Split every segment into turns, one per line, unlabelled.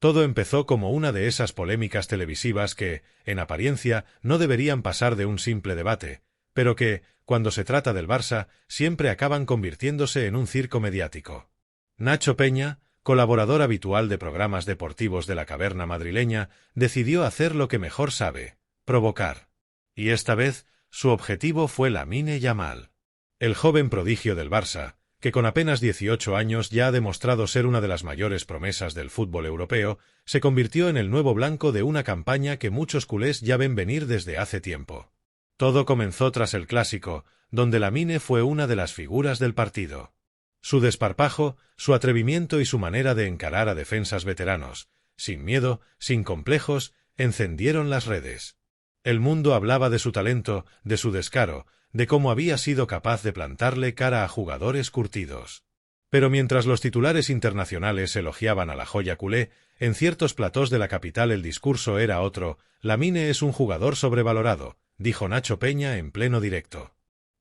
Todo empezó como una de esas polémicas televisivas que, en apariencia, no deberían pasar de un simple debate, pero que, cuando se trata del Barça, siempre acaban convirtiéndose en un circo mediático. Nacho Peña, colaborador habitual de programas deportivos de la caverna madrileña, decidió hacer lo que mejor sabe: provocar. Y esta vez, su objetivo fue Lamine Yamal. El joven prodigio del Barça, que con apenas 18 años ya ha demostrado ser una de las mayores promesas del fútbol europeo, se convirtió en el nuevo blanco de una campaña que muchos culés ya ven venir desde hace tiempo. Todo comenzó tras el Clásico, donde Lamine fue una de las figuras del partido. Su desparpajo, su atrevimiento y su manera de encarar a defensas veteranos, sin miedo, sin complejos, encendieron las redes. El mundo hablaba de su talento, de su descaro, de cómo había sido capaz de plantarle cara a jugadores curtidos. Pero mientras los titulares internacionales elogiaban a la joya culé, en ciertos platós de la capital el discurso era otro: Lamine es un jugador sobrevalorado, dijo Nacho Peña en pleno directo.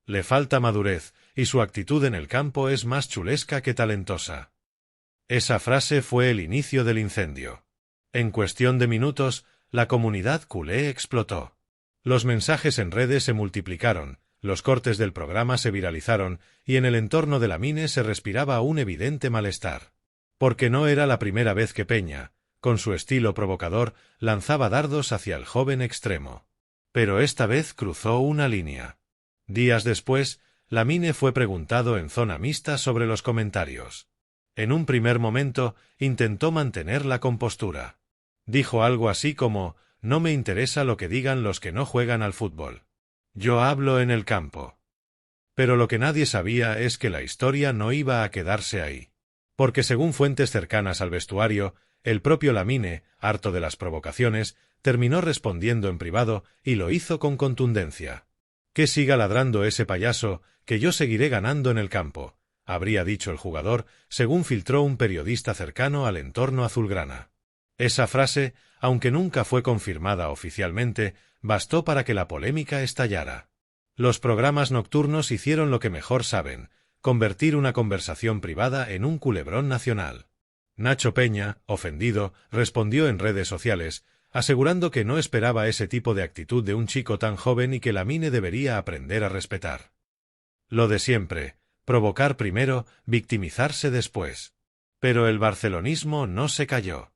Le falta madurez, y su actitud en el campo es más chulesca que talentosa. Esa frase fue el inicio del incendio. En cuestión de minutos, la comunidad culé explotó. Los mensajes en redes se multiplicaron, los cortes del programa se viralizaron, y en el entorno de Lamine se respiraba un evidente malestar. Porque no era la primera vez que Peña, con su estilo provocador, lanzaba dardos hacia el joven extremo. Pero esta vez cruzó una línea. Días después, Lamine fue preguntado en zona mixta sobre los comentarios. En un primer momento, intentó mantener la compostura. Dijo algo así como: «No me interesa lo que digan los que no juegan al fútbol. Yo hablo en el campo». Pero lo que nadie sabía es que la historia no iba a quedarse ahí. Porque según fuentes cercanas al vestuario, el propio Lamine, harto de las provocaciones, terminó respondiendo en privado, y lo hizo con contundencia. «Que siga ladrando ese payaso, que yo seguiré ganando en el campo», habría dicho el jugador, según filtró un periodista cercano al entorno azulgrana. Esa frase, aunque nunca fue confirmada oficialmente, bastó para que la polémica estallara. Los programas nocturnos hicieron lo que mejor saben: convertir una conversación privada en un culebrón nacional. Nacho Peña, ofendido, respondió en redes sociales, asegurando que no esperaba ese tipo de actitud de un chico tan joven y que Lamine debería aprender a respetar. Lo de siempre: provocar primero, victimizarse después. Pero el barcelonismo no se calló.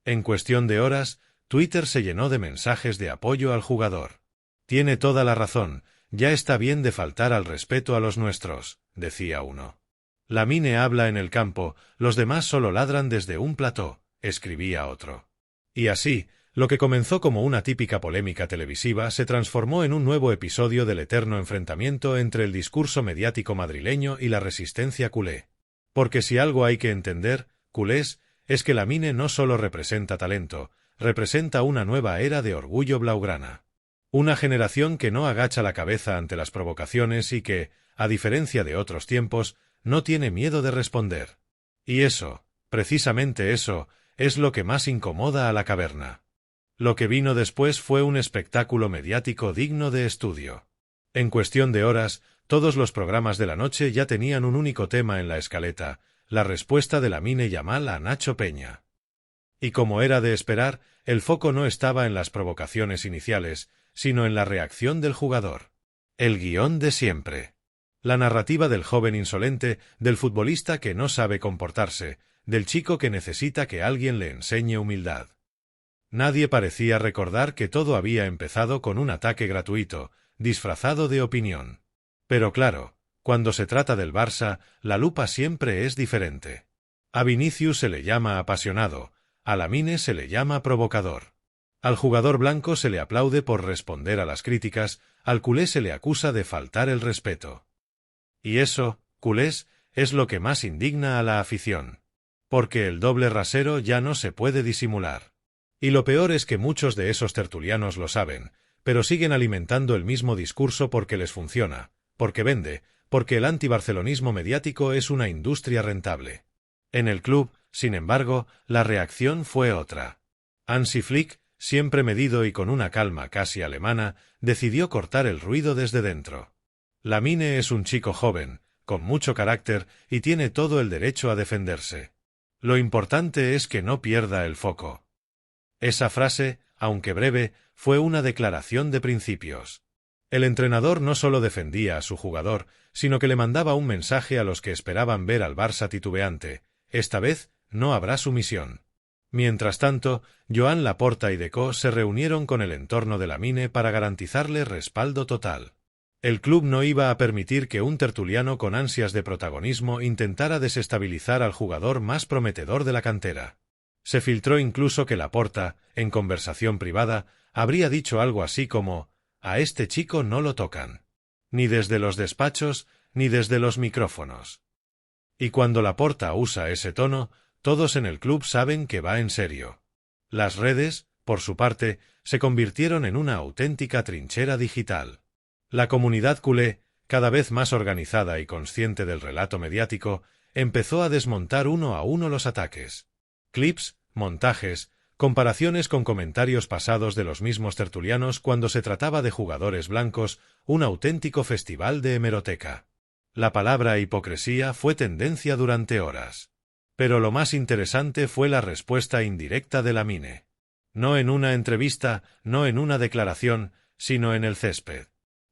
En cuestión de horas, Twitter se llenó de mensajes de apoyo al jugador. «Tiene toda la razón, ya está bien de faltar al respeto a los nuestros», decía uno. «Lamine habla en el campo, los demás solo ladran desde un plató», escribía otro. Y así, lo que comenzó como una típica polémica televisiva se transformó en un nuevo episodio del eterno enfrentamiento entre el discurso mediático madrileño y la resistencia culé. Porque si algo hay que entender, culés, es que Lamine no solo representa talento, representa una nueva era de orgullo blaugrana. Una generación que no agacha la cabeza ante las provocaciones y que, a diferencia de otros tiempos, no tiene miedo de responder. Y eso, precisamente eso, es lo que más incomoda a la caverna. Lo que vino después fue un espectáculo mediático digno de estudio. En cuestión de horas, todos los programas de la noche ya tenían un único tema en la escaleta: la respuesta de Lamine Yamal a Nacho Peña. Y como era de esperar, el foco no estaba en las provocaciones iniciales, sino en la reacción del jugador. El guión de siempre. La narrativa del joven insolente, del futbolista que no sabe comportarse, del chico que necesita que alguien le enseñe humildad. Nadie parecía recordar que todo había empezado con un ataque gratuito, disfrazado de opinión. Pero claro, cuando se trata del Barça, la lupa siempre es diferente. A Vinicius se le llama apasionado, a Lamine se le llama provocador. Al jugador blanco se le aplaude por responder a las críticas, al culé se le acusa de faltar el respeto. Y eso, culés, es lo que más indigna a la afición. Porque el doble rasero ya no se puede disimular. Y lo peor es que muchos de esos tertulianos lo saben, pero siguen alimentando el mismo discurso porque les funciona, porque vende, porque el antibarcelonismo mediático es una industria rentable. En el club, sin embargo, la reacción fue otra. Hansi Flick, siempre medido y con una calma casi alemana, decidió cortar el ruido desde dentro. Lamine es un chico joven, con mucho carácter, y tiene todo el derecho a defenderse. Lo importante es que no pierda el foco. Esa frase, aunque breve, fue una declaración de principios. El entrenador no solo defendía a su jugador, sino que le mandaba un mensaje a los que esperaban ver al Barça titubeante: esta vez no habrá sumisión. Mientras tanto, Joan Laporta y Deco se reunieron con el entorno de Lamine para garantizarle respaldo total. El club no iba a permitir que un tertuliano con ansias de protagonismo intentara desestabilizar al jugador más prometedor de la cantera. Se filtró incluso que Laporta, en conversación privada, habría dicho algo así como: «A este chico no lo tocan. Ni desde los despachos, ni desde los micrófonos». Y cuando Laporta usa ese tono, todos en el club saben que va en serio. Las redes, por su parte, se convirtieron en una auténtica trinchera digital. La comunidad culé, cada vez más organizada y consciente del relato mediático, empezó a desmontar uno a uno los ataques. Clips, montajes, comparaciones con comentarios pasados de los mismos tertulianos cuando se trataba de jugadores blancos, un auténtico festival de hemeroteca. La palabra hipocresía fue tendencia durante horas. Pero lo más interesante fue la respuesta indirecta de Lamine. No en una entrevista, no en una declaración, sino en el césped.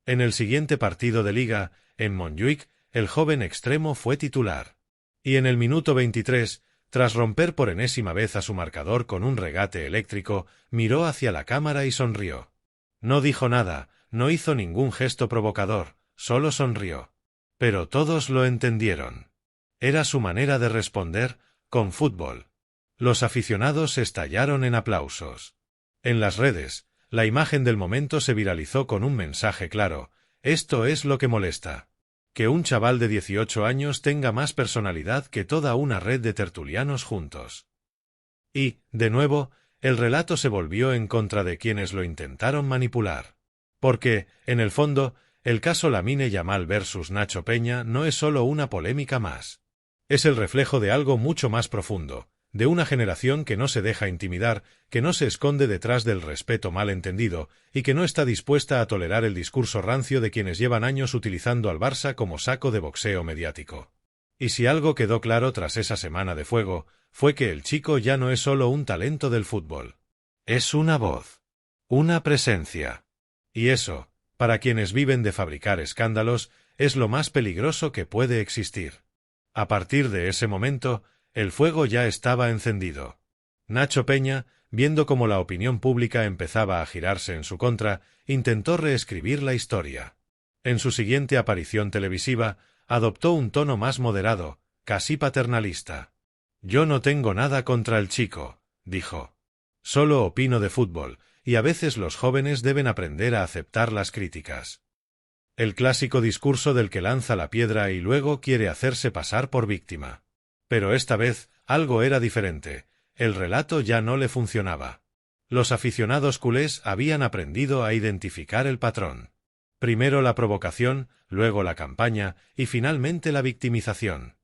En el siguiente partido de liga, en Montjuic, el joven extremo fue titular. Y en el minuto 23, tras romper por enésima vez a su marcador con un regate eléctrico, miró hacia la cámara y sonrió. No dijo nada, no hizo ningún gesto provocador, solo sonrió. Pero todos lo entendieron. Era su manera de responder, con fútbol. Los aficionados estallaron en aplausos. En las redes, la imagen del momento se viralizó con un mensaje claro: esto es lo que molesta. Que un chaval de 18 años tenga más personalidad que toda una red de tertulianos juntos. Y, de nuevo, el relato se volvió en contra de quienes lo intentaron manipular. Porque, en el fondo, el caso Lamine Yamal versus Nacho Peña no es solo una polémica más. Es el reflejo de algo mucho más profundo, de una generación que no se deja intimidar, que no se esconde detrás del respeto mal entendido y que no está dispuesta a tolerar el discurso rancio de quienes llevan años utilizando al Barça como saco de boxeo mediático. Y si algo quedó claro tras esa semana de fuego, fue que el chico ya no es solo un talento del fútbol. Es una voz. Una presencia. Y eso, para quienes viven de fabricar escándalos, es lo más peligroso que puede existir. A partir de ese momento, el fuego ya estaba encendido. Nacho Peña, viendo cómo la opinión pública empezaba a girarse en su contra, intentó reescribir la historia. En su siguiente aparición televisiva, adoptó un tono más moderado, casi paternalista. «Yo no tengo nada contra el chico», dijo. «Solo opino de fútbol, y a veces los jóvenes deben aprender a aceptar las críticas». El clásico discurso del que lanza la piedra y luego quiere hacerse pasar por víctima. Pero esta vez, algo era diferente. El relato ya no le funcionaba. Los aficionados culés habían aprendido a identificar el patrón. Primero la provocación, luego la campaña y finalmente la victimización.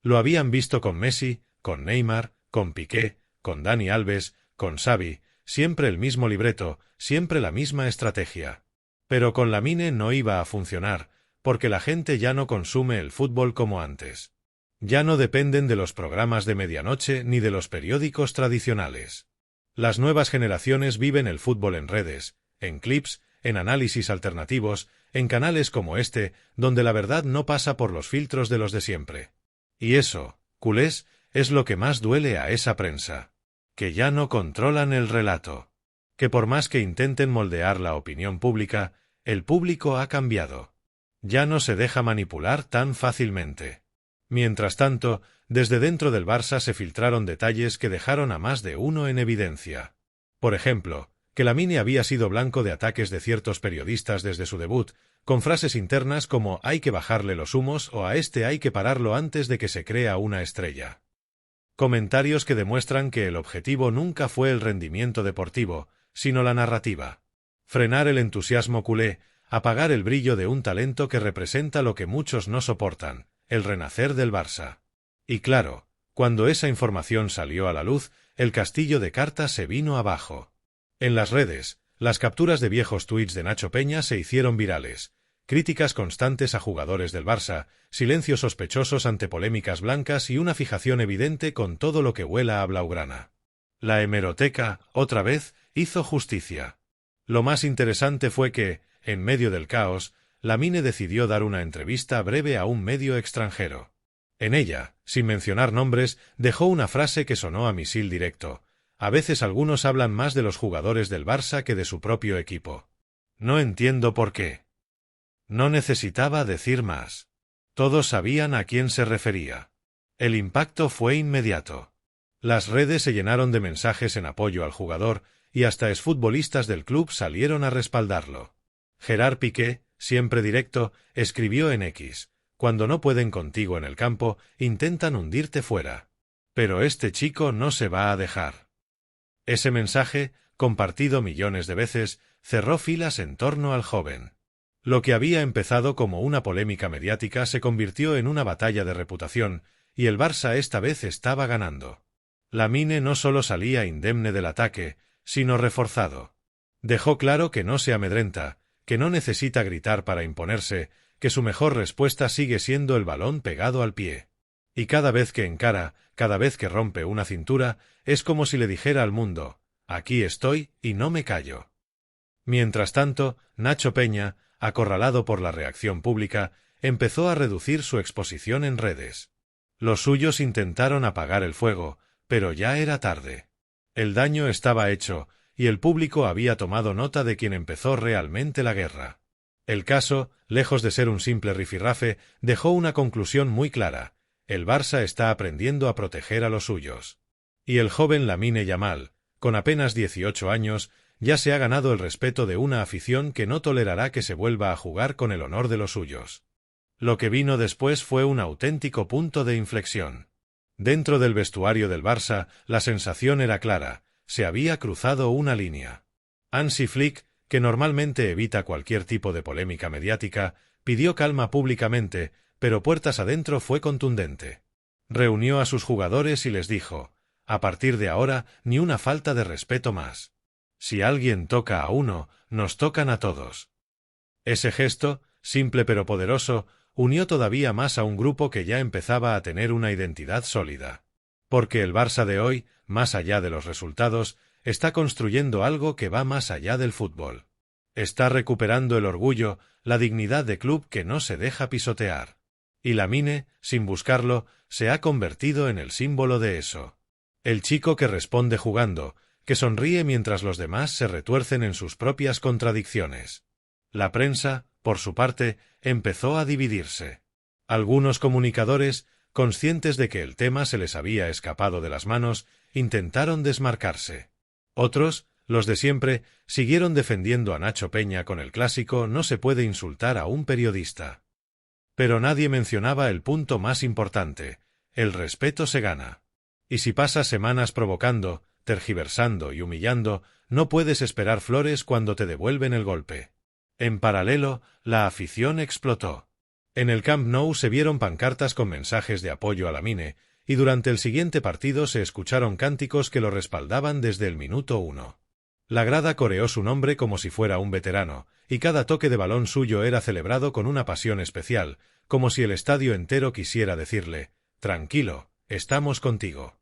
Lo habían visto con Messi, con Neymar, con Piqué, con Dani Alves, con Xavi, siempre el mismo libreto, siempre la misma estrategia. Pero con Lamine no iba a funcionar, porque la gente ya no consume el fútbol como antes. Ya no dependen de los programas de medianoche ni de los periódicos tradicionales. Las nuevas generaciones viven el fútbol en redes, en clips, en análisis alternativos, en canales como este, donde la verdad no pasa por los filtros de los de siempre. Y eso, culés, es lo que más duele a esa prensa. Que ya no controlan el relato. Que por más que intenten moldear la opinión pública, el público ha cambiado. Ya no se deja manipular tan fácilmente. Mientras tanto, desde dentro del Barça se filtraron detalles que dejaron a más de uno en evidencia. Por ejemplo, que Lamine había sido blanco de ataques de ciertos periodistas desde su debut, con frases internas como «hay que bajarle los humos» o «a este hay que pararlo antes de que se crea una estrella». Comentarios que demuestran que el objetivo nunca fue el rendimiento deportivo, sino la narrativa. Frenar el entusiasmo culé, apagar el brillo de un talento que representa lo que muchos no soportan, el renacer del Barça. Y claro, cuando esa información salió a la luz, el castillo de cartas se vino abajo. En las redes, las capturas de viejos tuits de Nacho Peña se hicieron virales. críticas constantes a jugadores del Barça, silencios sospechosos ante polémicas blancas y una fijación evidente con todo lo que huela a blaugrana. La hemeroteca, otra vez, hizo justicia. Lo más interesante fue que, en medio del caos, Lamine decidió dar una entrevista breve a un medio extranjero. En ella, sin mencionar nombres, dejó una frase que sonó a misil directo. A veces algunos hablan más de los jugadores del Barça que de su propio equipo. No entiendo por qué. No necesitaba decir más. Todos sabían a quién se refería. El impacto fue inmediato. Las redes se llenaron de mensajes en apoyo al jugador, y hasta exfutbolistas del club salieron a respaldarlo. Gerard Piqué, siempre directo, escribió en X: «Cuando no pueden contigo en el campo, intentan hundirte fuera. Pero este chico no se va a dejar». Ese mensaje, compartido millones de veces, cerró filas en torno al joven. Lo que había empezado como una polémica mediática se convirtió en una batalla de reputación, y el Barça esta vez estaba ganando. Lamine no solo salía indemne del ataque, sino reforzado. Dejó claro que no se amedrenta, que no necesita gritar para imponerse, que su mejor respuesta sigue siendo el balón pegado al pie. Y cada vez que encara, cada vez que rompe una cintura, es como si le dijera al mundo: «Aquí estoy y no me callo». Mientras tanto, Nacho Peña, acorralado por la reacción pública, empezó a reducir su exposición en redes. Los suyos intentaron apagar el fuego, pero ya era tarde. El daño estaba hecho, y el público había tomado nota de quien empezó realmente la guerra. El caso, lejos de ser un simple rifirrafe, dejó una conclusión muy clara: el Barça está aprendiendo a proteger a los suyos. Y el joven Lamine Yamal, con apenas 18 años, ya se ha ganado el respeto de una afición que no tolerará que se vuelva a jugar con el honor de los suyos. Lo que vino después fue un auténtico punto de inflexión. Dentro del vestuario del Barça, la sensación era clara: se había cruzado una línea. Hansi Flick, que normalmente evita cualquier tipo de polémica mediática, pidió calma públicamente, pero puertas adentro fue contundente. Reunió a sus jugadores y les dijo: «A partir de ahora, ni una falta de respeto más. Si alguien toca a uno, nos tocan a todos». Ese gesto, simple pero poderoso, unió todavía más a un grupo que ya empezaba a tener una identidad sólida. Porque el Barça de hoy, más allá de los resultados, está construyendo algo que va más allá del fútbol. Está recuperando el orgullo, la dignidad de club que no se deja pisotear. Y Lamine, sin buscarlo, se ha convertido en el símbolo de eso. El chico que responde jugando, que sonríe mientras los demás se retuercen en sus propias contradicciones. La prensa, por su parte, empezó a dividirse. Algunos comunicadores, conscientes de que el tema se les había escapado de las manos, intentaron desmarcarse. Otros, los de siempre, siguieron defendiendo a Nacho Peña con el clásico «no se puede insultar a un periodista». Pero nadie mencionaba el punto más importante: el respeto se gana. Y si pasas semanas provocando, tergiversando y humillando, no puedes esperar flores cuando te devuelven el golpe. En paralelo, la afición explotó. En el Camp Nou se vieron pancartas con mensajes de apoyo a Lamine, y durante el siguiente partido se escucharon cánticos que lo respaldaban desde el minuto 1. La grada coreó su nombre como si fuera un veterano, y cada toque de balón suyo era celebrado con una pasión especial, como si el estadio entero quisiera decirle: «Tranquilo, estamos contigo».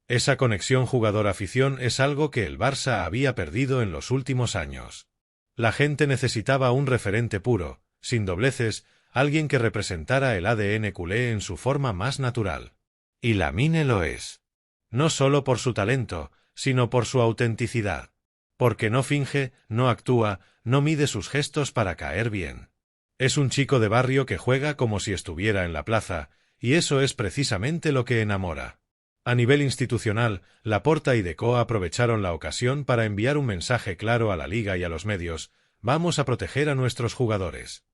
Esa conexión jugador-afición es algo que el Barça había perdido en los últimos años. La gente necesitaba un referente puro, sin dobleces, alguien que representara el ADN culé en su forma más natural. Y Lamine lo es. No solo por su talento, sino por su autenticidad. Porque no finge, no actúa, no mide sus gestos para caer bien. Es un chico de barrio que juega como si estuviera en la plaza, y eso es precisamente lo que enamora. A nivel institucional, Laporta y Deco aprovecharon la ocasión para enviar un mensaje claro a la Liga y a los medios: «Vamos a proteger a nuestros jugadores».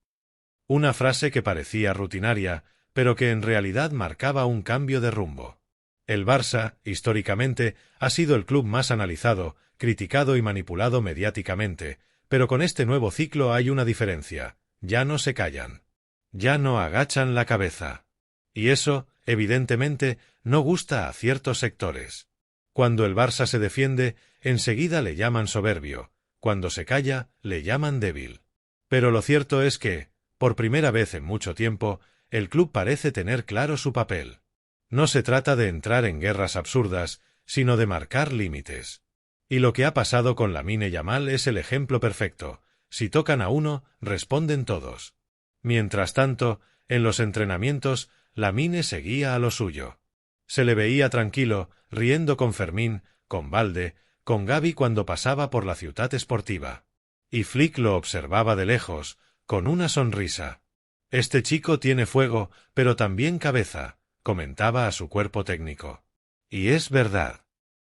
Una frase que parecía rutinaria, pero que en realidad marcaba un cambio de rumbo. El Barça, históricamente, ha sido el club más analizado, criticado y manipulado mediáticamente, pero con este nuevo ciclo hay una diferencia: ya no se callan. Ya no agachan la cabeza. Y eso, evidentemente, no gusta a ciertos sectores. Cuando el Barça se defiende, enseguida le llaman soberbio; cuando se calla, le llaman débil. Pero lo cierto es que, Por primera vez en mucho tiempo, el club parece tener claro su papel. No se trata de entrar en guerras absurdas, sino de marcar límites. Y lo que ha pasado con Lamine Yamal es el ejemplo perfecto. Si tocan a uno, responden todos. Mientras tanto, en los entrenamientos, Lamine seguía a lo suyo. Se le veía tranquilo, riendo con Fermín, con Balde, con Gavi cuando pasaba por la ciutat esportiva. Y Flick lo observaba de lejos, con una sonrisa. «Este chico tiene fuego, pero también cabeza», comentaba a su cuerpo técnico. Y es verdad.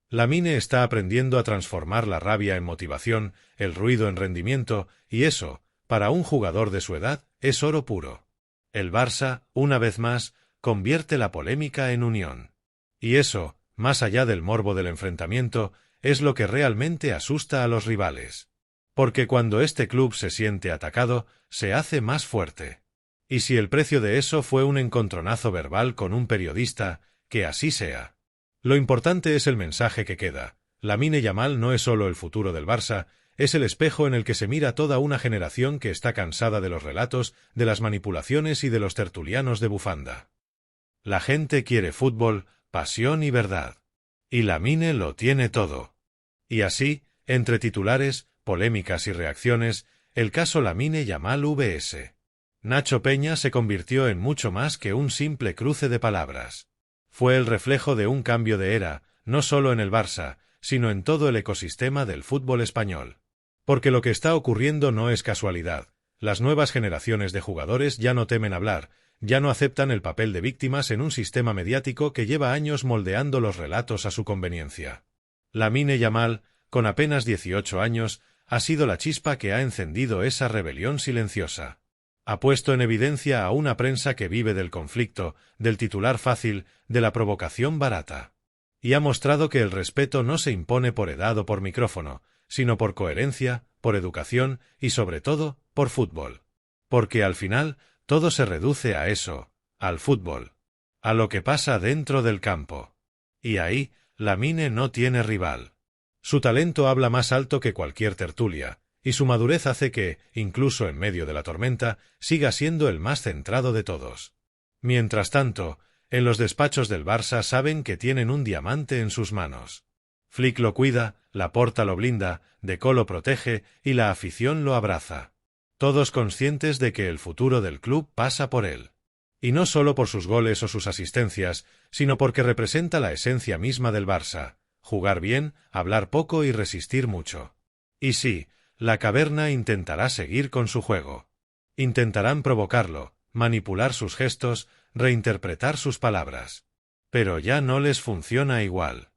Lamine está aprendiendo a transformar la rabia en motivación, el ruido en rendimiento, y eso, para un jugador de su edad, es oro puro. El Barça, una vez más, convierte la polémica en unión. Y eso, más allá del morbo del enfrentamiento, es lo que realmente asusta a los rivales. Porque cuando este club se siente atacado, se hace más fuerte. Y si el precio de eso fue un encontronazo verbal con un periodista, que así sea. Lo importante es el mensaje que queda. Lamine Yamal no es solo el futuro del Barça, es el espejo en el que se mira toda una generación que está cansada de los relatos, de las manipulaciones y de los tertulianos de bufanda. La gente quiere fútbol, pasión y verdad. Y Lamine lo tiene todo. Y así, entre titulares, polémicas y reacciones, el caso Lamine Yamal vs. Nacho Peña se convirtió en mucho más que un simple cruce de palabras. Fue el reflejo de un cambio de era, no solo en el Barça, sino en todo el ecosistema del fútbol español. Porque lo que está ocurriendo no es casualidad. Las nuevas generaciones de jugadores ya no temen hablar, ya no aceptan el papel de víctimas en un sistema mediático que lleva años moldeando los relatos a su conveniencia. Lamine Yamal, con apenas 18 años, ha sido la chispa que ha encendido esa rebelión silenciosa. Ha puesto en evidencia a una prensa que vive del conflicto, del titular fácil, de la provocación barata. Y ha mostrado que el respeto no se impone por edad o por micrófono, sino por coherencia, por educación y sobre todo, por fútbol. Porque al final, todo se reduce a eso, al fútbol. A lo que pasa dentro del campo. Y ahí, Lamine no tiene rival. Su talento habla más alto que cualquier tertulia, y su madurez hace que, incluso en medio de la tormenta, siga siendo el más centrado de todos. Mientras tanto, en los despachos del Barça saben que tienen un diamante en sus manos. Flick lo cuida, Laporta lo blinda, Deco lo protege y la afición lo abraza. Todos conscientes de que el futuro del club pasa por él. Y no solo por sus goles o sus asistencias, sino porque representa la esencia misma del Barça: jugar bien, hablar poco y resistir mucho. Y sí, la caverna intentará seguir con su juego. Intentarán provocarlo, manipular sus gestos, reinterpretar sus palabras. Pero ya no les funciona igual.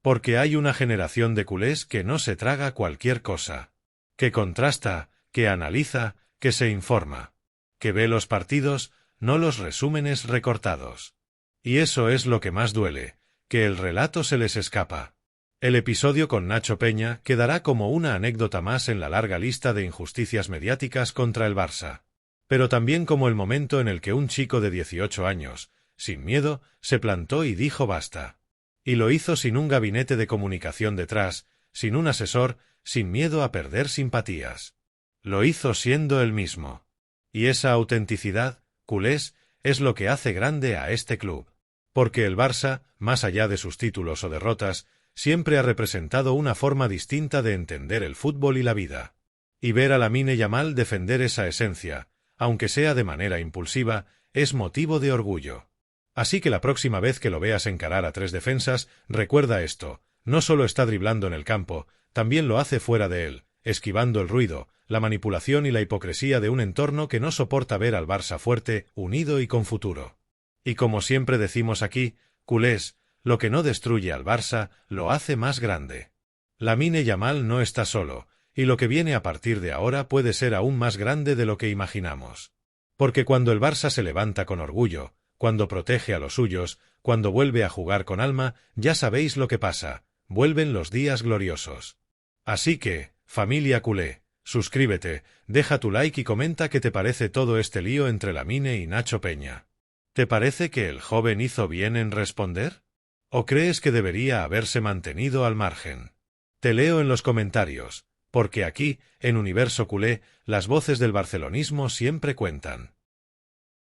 Porque hay una generación de culés que no se traga cualquier cosa. Que contrasta, que analiza, que se informa. Que ve los partidos, no los resúmenes recortados. Y eso es lo que más duele, que el relato se les escapa. El episodio con Nacho Peña quedará como una anécdota más en la larga lista de injusticias mediáticas contra el Barça. Pero también como el momento en el que un chico de 18 años, sin miedo, se plantó y dijo basta. Y lo hizo sin un gabinete de comunicación detrás, sin un asesor, sin miedo a perder simpatías. Lo hizo siendo él mismo. Y esa autenticidad, culés, es lo que hace grande a este club. Porque el Barça, más allá de sus títulos o derrotas, siempre ha representado una forma distinta de entender el fútbol y la vida. Y ver a Lamine Yamal defender esa esencia, aunque sea de manera impulsiva, es motivo de orgullo. Así que la próxima vez que lo veas encarar a tres defensas, recuerda esto: no solo está driblando en el campo, también lo hace fuera de él, esquivando el ruido, la manipulación y la hipocresía de un entorno que no soporta ver al Barça fuerte, unido y con futuro. Y como siempre decimos aquí, culés, lo que no destruye al Barça, lo hace más grande. Lamine Yamal no está solo, y lo que viene a partir de ahora puede ser aún más grande de lo que imaginamos. Porque cuando el Barça se levanta con orgullo, cuando protege a los suyos, cuando vuelve a jugar con alma, ya sabéis lo que pasa: vuelven los días gloriosos. Así que, familia culé, suscríbete, deja tu like y comenta qué te parece todo este lío entre Lamine y Nacho Peña. ¿Te parece que el joven hizo bien en responder? ¿O crees que debería haberse mantenido al margen? Te leo en los comentarios. porque aquí, en Universo Culé, las voces del barcelonismo siempre cuentan.